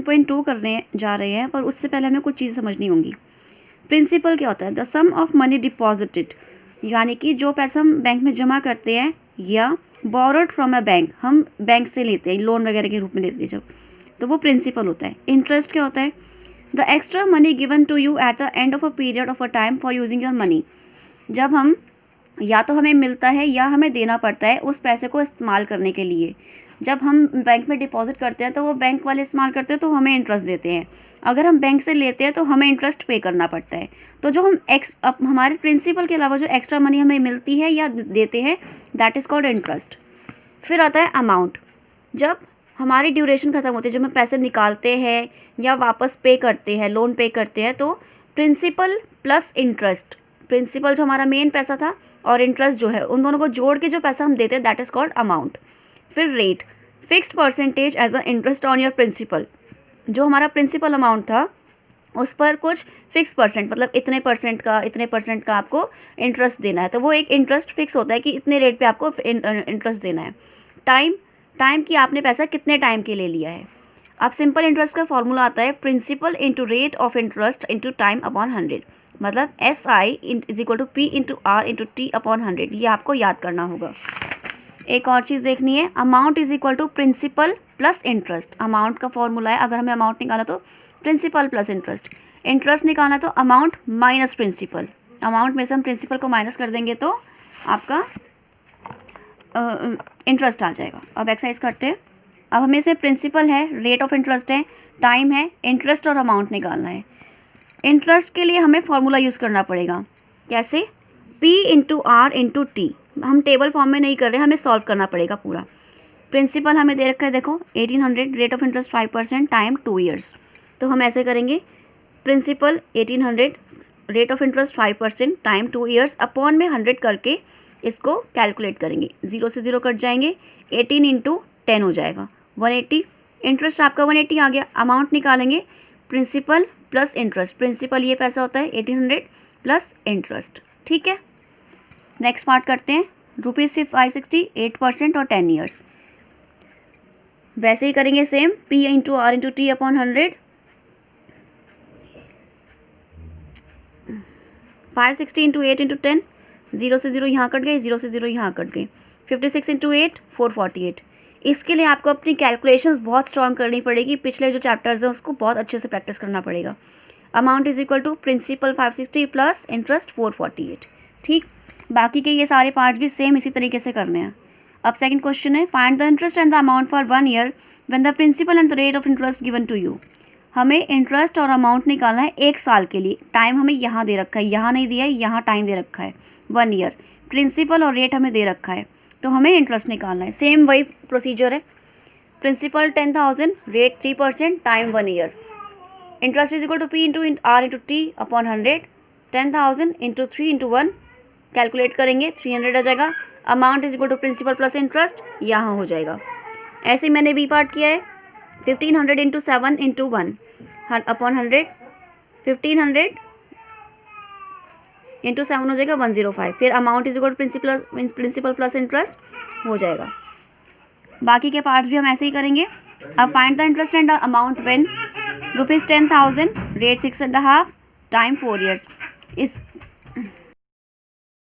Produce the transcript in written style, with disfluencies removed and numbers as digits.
7.2 करने जा रहे हैं, पर उससे पहले हमें कुछ चीज़ समझनी होंगी। प्रिंसिपल क्या होता है? The sum of money deposited, यानी कि जो पैसा हम बैंक में जमा करते हैं या बोरोड फ्रॉम अ बैंक, हम बैंक से लेते हैं, लोन वगैरह के रूप में लेते हैं जब, तो वो प्रिंसिपल होता है। इंटरेस्ट क्या होता है? The extra money given to you at the end of a period of a time for using your money, जब हम या तो हमें मिलता है या हमें देना पड़ता है उस पैसे को इस्तेमाल करने के लिए। जब हम बैंक में डिपॉजिट करते हैं तो वो बैंक वाले इस्तेमाल करते हैं तो हमें इंटरेस्ट देते हैं। अगर हम बैंक से लेते हैं तो हमें इंटरेस्ट पे करना पड़ता है। तो जो हम हमारे प्रिंसिपल के अलावा जो एक्स्ट्रा मनी हमें मिलती है या देते हैं, दैट इज़ कॉल्ड इंटरेस्ट। फिर आता है अमाउंट। जब हमारी ड्यूरेशन ख़त्म होती है, जब हम पैसे निकालते हैं या वापस पे करते हैं, लोन पे करते हैं, तो प्रिंसिपल प्लस इंटरेस्ट, प्रिंसिपल जो हमारा मेन पैसा था और इंटरेस्ट जो है, उन दोनों को जोड़ के जो पैसा हम देते हैं, दैट इज़ कॉल्ड अमाउंट। फिर rate, fixed percentage as a interest on your principal. जो हमारा प्रिंसिपल अमाउंट था उस पर कुछ फिक्स परसेंट, मतलब इतने परसेंट का आपको इंटरेस्ट देना है, तो वो एक इंटरेस्ट फिक्स होता है कि इतने रेट पे आपको इंटरेस्ट देना है। टाइम कि आपने पैसा कितने टाइम के लिए लिया है। अब सिंपल इंटरेस्ट का फॉर्मूला आता है principal into rate of interest into time upon 100, मतलब SI is equal to P into R into T upon 100। ये आपको याद करना होगा। एक और चीज़ देखनी है, amount is equal to principal plus interest. Amount का फॉर्मूला है, अगर हमें अमाउंट निकाला तो प्रिंसिपल प्लस इंटरेस्ट, इंटरेस्ट निकालना तो अमाउंट माइनस प्रिंसिपल। अमाउंट में से हम प्रिंसिपल को माइनस कर देंगे तो आपका इंटरेस्ट आ जाएगा। अब एक्सरसाइज करते हैं। अब हमें से प्रिंसिपल है, रेट ऑफ इंटरेस्ट है, टाइम है, इंटरेस्ट और अमाउंट निकालना है। इंटरेस्ट के लिए हमें फॉर्मूला यूज़ करना पड़ेगा। कैसे? P into R into T। हम टेबल फॉर्म में नहीं कर रहे, हमें सॉल्व करना पड़ेगा पूरा। प्रिंसिपल हमें दे रखा है, देखो 1800, rate of interest 5%, time 2 years. तो हम ऐसे करेंगे, principal 1800, rate of interest 5%, time 2 years, upon में 100 करके इसको कैलकुलेट करेंगे। 0 से 0 कट जाएंगे, 18 इंटू 10 हो जाएगा 180। इंटरेस्ट आपका 180 आ गया। अमाउंट निकालेंगे, प्रिंसिपल प्लस इंटरेस्ट। प्रिंसिपल ये पैसा होता है 1800 प्लस इंटरेस्ट। ठीक है, नेक्स्ट पार्ट करते हैं। ₹560, 8% और 10 ईयर्स। वैसे ही करेंगे same, P into R into T upon 100। 560 into 8 into 10, 0 से 0 यहाँ कट गए, 0 से 0 यहाँ कट गए। 56 इंटू 8, 448। इसके लिए आपको अपनी कैलकुलेशंस बहुत स्ट्रॉन्ग करनी पड़ेगी। पिछले जो चैप्टर्स हैं उसको बहुत अच्छे से प्रैक्टिस करना पड़ेगा। Amount is equal to principal 560 plus interest 448। ठीक, बाकी के ये सारे पार्ट्स भी सेम इसी तरीके से करने हैं। अब सेकंड क्वेश्चन है, find the interest and the amount for 1 year when the principal and the rate of interest given to you. हमें इंटरेस्ट और अमाउंट निकालना है 1 साल के लिए। टाइम हमें यहाँ दे रखा है, यहाँ नहीं दिया है, यहाँ टाइम दे रखा है 1 ईयर। प्रिंसिपल और रेट हमें दे रखा है, तो हमें इंटरेस्ट निकालना है। सेम वही प्रोसीजर है, principal 10,000, rate 3%, time 1 year. Interest is equal to P into R into T upon 100। 10,000 into 3 into 1 calculate करेंगे, 300 आ जाएगा। Amount is equal to principal plus interest, यहाँ हो जाएगा। ऐसे मैंने बी पार्ट किया है, 1500 इंटू 7 इंटू 1 अपॉन 100। 1500 इंटू 7 हो जाएगा 105। फिर amount is equal to principal plus interest हो जाएगा। बाकी के पार्ट्स भी हम ऐसे ही करेंगे। अब find the interest and the amount when ₹10,000, rate 6.5, time 4 years. इस